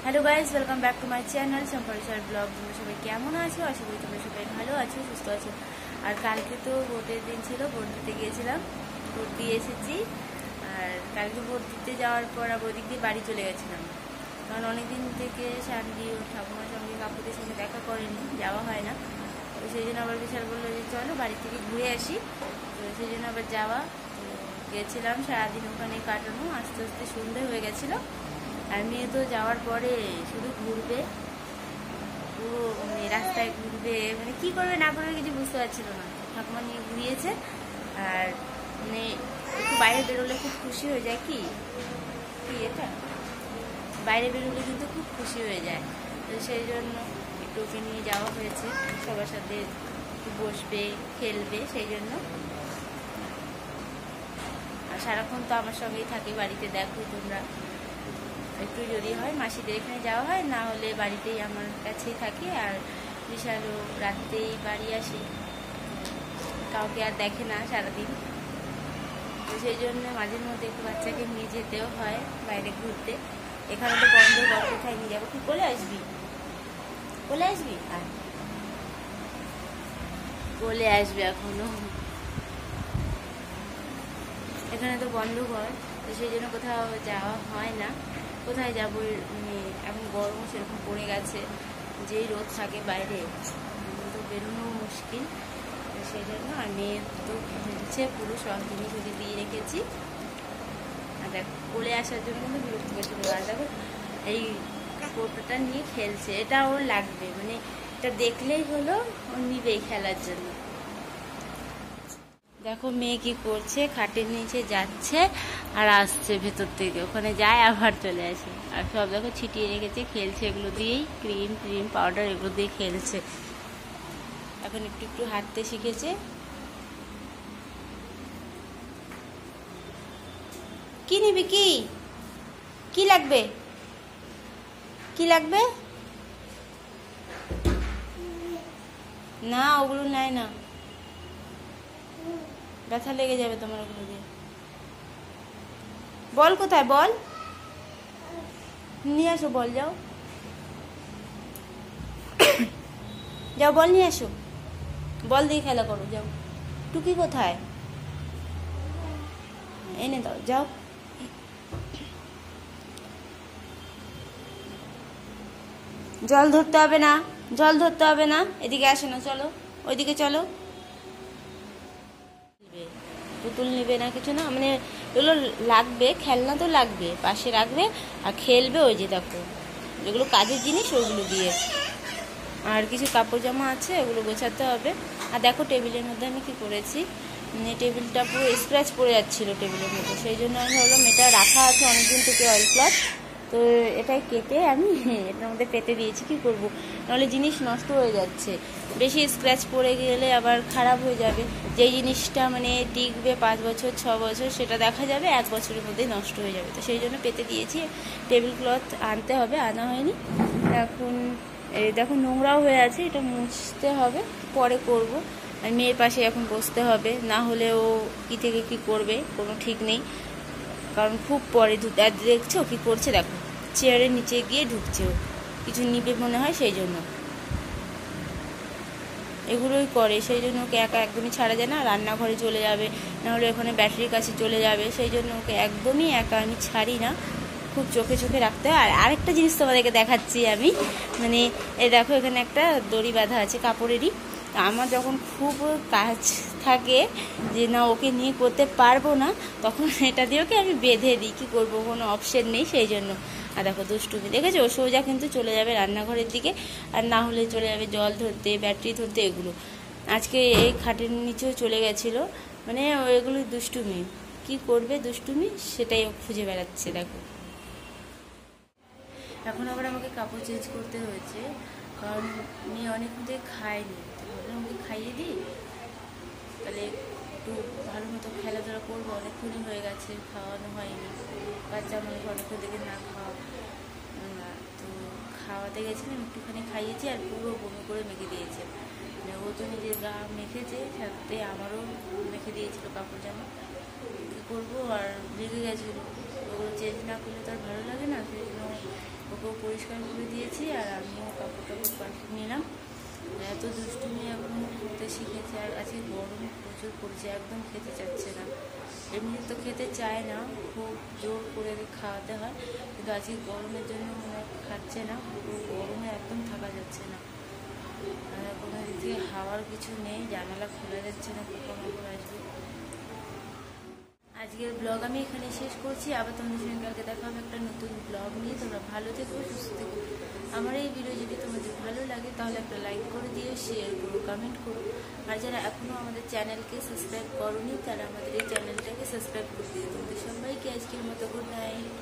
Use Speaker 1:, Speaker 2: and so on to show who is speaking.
Speaker 1: Hello guys, welcome back to my channel সম্পর্চার blog. তোমরা সবাই কেমন আছো? আশা করি তোমরা সবাই ভালো আছো, সুস্থ আছো। আর কালকে তো ভোটের দিন ছিল, ভোট দিতে গিয়েছিলাম, ভোট দিয়ে এসেছি। আর কালকে ভোট দিতে যাওয়ার পর আবার ওদিক দিয়ে বাড়ি চলে গেছিলাম, কারণ অনেকদিন থেকে শান্তি ও ঠাকুমার সঙ্গে কাকুদের সঙ্গে দেখা করেনি, যাওয়া হয় না। তো সেই জন্য আবার বিশাল বললো যে চলো বাড়ি থেকে ঘুরে আসি। তো সেই জন্য আবার যাওয়া, গেছিলাম। সারাদিন ওখানে কাটানো, আস্তে আস্তে সন্ধে হয়ে গেছিলো। আর মেয়ে তো যাওয়ার পরে শুধু ঘুরবে, পুরো মানে রাস্তায় ঘুরবে, মানে কী করবে না করবে কিছু বুঝতে পারছিল না। ঠাকুমা নিয়ে ঘুরিয়েছে। আর মানে একটু বাইরে বেরোলে খুব খুশি হয়ে যায়। কি এটা বাইরে বেরোলে কিন্তু খুব খুশি হয়ে যায়। তো সেই জন্য একটু ওকে নিয়ে যাওয়া হয়েছে, সবার সাথে একটু বসবে, খেলবে, সেই জন্য। আর সারাক্ষণ তো আমার সঙ্গেই থাকে বাড়িতে, দেখো তোমরা। একটু যদি হয় মাসিদের এখানে যাওয়া হয়, না হলে বাড়িতেই আমার কাছেই থাকে। আর বিশালও রাতেই বাড়ি আসে, কাউকে আর দেখে না সারাদিন। তো সেই জন্য মাঝে মধ্যে একটু বাচ্চাকে নিয়ে যেতেও হয় বাইরে ঘুরতে। এখানে তো বন্ধ, কোথায় নিয়ে যাবো? তুই কোলে আসবি, কোলে আসবি, আর কোলে আসবে এখনো। এখানে তো বন্ধ ঘর, তো সেই জন্য কোথাও যাওয়া হয় না। কোথায় যাবো, মানে এখন গরমও সেরকম পড়ে গেছে, যেই রোদ থাকে বাইরে তো বেরোনো মুশকিল। সেই জন্য আর মেয়ে তো খেলছে, পুরো সব জিনিস ওকে দিয়ে রেখেছি। আর দেখো কোলে আসার জন্য কিন্তু বিরক্ত করছিল। আর দেখো এই কৌটোটা নিয়ে খেলছে, এটা ওর লাগবে, মানে এটা দেখলেই হলো ও নিবেই খেলার জন্য। দেখো মেয়ে কি করছে, খাটের নিচে যাচ্ছে আর আসছে ভেতর থেকে, ওখানে যায় আবার চলে আসে। আর সব দেখো ছিটিয়ে রেখেছে, খেলছে এগুলো দিয়েই, ক্রিম পাউডার এগুলো দিয়ে খেলছে। এখন একটু একটু হাঁটতে শিখেছে। কি নিবি? কি লাগবে? কি লাগবে? না ওগুলো নেয় না, ব্যথা লেগে যাবে তোমার ওগুলো দিয়ে। বল কোথায়? বল নিয়ে আসো, বল যাও যাও, বল নিয়ে আসো, বল দিয়ে খেলা করো, যাও। টুকি কোথায়? এনে দাও, যাও। জল ধরতে হবে না, জল ধরতে হবে না, এদিকে আসো না, চলো ওইদিকে চলো। পুতুল নেবে না কিছু না, মানে এগুলো লাগবে, খেলনা তো লাগবে, পাশে রাখবে আর খেলবে। ওই যে দেখো যেগুলো কাজের জিনিস ওগুলো দিয়ে। আর কিছু কাপড় জামা আছে, ওগুলো গোছাতে হবে। আর দেখো টেবিলের মধ্যে আমি কি করেছি, টেবিলটা পুরো স্ক্র্যাচ পড়ে যাচ্ছিল টেবিলের মধ্যে, সেই জন্য আমি ভাবলাম এটা রাখা আছে অনেকদিন থেকে অয়েল ক্লথ, তো এটাই কেটে আমি এটার মধ্যে পেতে দিয়েছি। কি করব, নাহলে জিনিস নষ্ট হয়ে যাচ্ছে। বেশি স্ক্র্যাচ পড়ে গেলে আবার খারাপ হয়ে যাবে। যেই জিনিসটা মানে টিকবে 5 বছর 6 বছর, সেটা দেখা যাবে 1 বছরের মধ্যেই নষ্ট হয়ে যাবে। তো সেই জন্য পেতে দিয়েছি। টেবিল ক্লথ আনতে হবে, আনা হয়নি এখন। এই দেখো নোংরাও হয়ে আছে, এটা মুছতে হবে, পরে করব। আর মেয়ের পাশে এখন বসতে হবে, না হলে ও কী থেকে কি করবে কোনো ঠিক নেই, কারণ খুব পরে দেখছো কি করছে, দেখো চেয়ারের নিচে গিয়ে ঢুকছে, ও কিছু নিবে মনে হয়, সেই জন্য এগুলোই করে। সেই জন্য ওকে একা একদমই ছাড়া যায় না, রান্নাঘরে চলে যাবে, নাহলে ওখানে ব্যাটারির কাছে চলে যাবে, সেই জন্য ওকে একদমই একা আমি ছাড়ি না, খুব চোখে চোখে রাখতে হয়। আর আরেকটা জিনিস তোমাদেরকে দেখাচ্ছি আমি, মানে এই দেখো এখানে একটা দড়ি বাঁধা আছে কাপড়েরই। আমার যখন খুব কাজ থাকে যে না ওকে নিয়ে করতে পারবো না, তখন এটা দিয়ে ওকে আমি বেঁধে দিই। কী করবো, কোনো অপশন নেই, সেই জন্য। আর দেখো দুষ্টুমি দেখেছো, ও সোজা কিন্তু চলে যাবে রান্নাঘরের দিকে, আর না হলে চলে যাবে জল ধরতে, ব্যাটারি ধরতে, এগুলো। আজকে এই খাটের নিচেও চলে গেছিলো, মানে এগুলো দুষ্টুমি, কি করবে দুষ্টুমি, সেটাই ও খুঁজে বেড়াচ্ছে। দেখো এখন আবার আমাকে কাপড় চেঞ্জ করতে হয়েছে, কারণ মেয়ে অনেকক্ষণ থেকে খায়নি, তো ভাবলাম ওকে খাইয়ে দিই, তাহলে একটু ভালো মতো খেলাধুলা করবো। অনেকক্ষণই হয়ে গেছে খাওয়ানো হয়নি, বাচ্চা মানুষ অনেকক্ষণ থেকে না খাওয়া। তো খাওয়াতে গেছিলাম, একটুখানি খাইয়েছি, আর পুরো বমি করে মেখে দিয়েছে। মানে ও তো নিজের গা মেখেছে, সাথে আমারও মেখে দিয়েছিল কাপড় জামা। কী করবো, আর লেগে গেছিলো, ওগুলো চেঞ্জ না করলে তো আর ভালো লাগে না, সেই জন্য ওকেও পরিষ্কার করে দিয়েছি, আর আমিও কাপড় টাপড় পাল্টে নিলাম। এত দুষ্টুমি এখন করতে শিখেছে, আর আজকে গরম প্রচুর পড়ছে, একদম খেতে চাচ্ছে না। এমনি তো খেতে চায় না, খুব জোর করে খাওয়াতে হয়, কিন্তু আজকে গরমের জন্য মনে খাচ্ছে না। পুরো গরমে একদম থাকা যাচ্ছে না, কোনো দিক থেকে হাওয়ার কিছু নেই, জানালা খোলা যাচ্ছে না, পোকামাকড় আসবে। আজকের ব্লগ আমি এখানে শেষ করছি। আবার তোমাদের সঙ্গে কালকে দেখা হবে একটা নতুন ব্লগ নিয়ে। তোমরা ভালো থেকো, সুস্থ থেকো। আমার এই ভিডিও যদি তোমাদের ভালো লাগে তাহলে একটা লাইক করে দিও, শেয়ার করো, কমেন্ট করো। আর যারা এখনও আমাদের চ্যানেলকে সাবস্ক্রাইব করোনি তারা আমাদের এই চ্যানেলটাকে সাবস্ক্রাইব করে দিও। তোমাদের সবাইকে আজকের মতো গুড নাইট।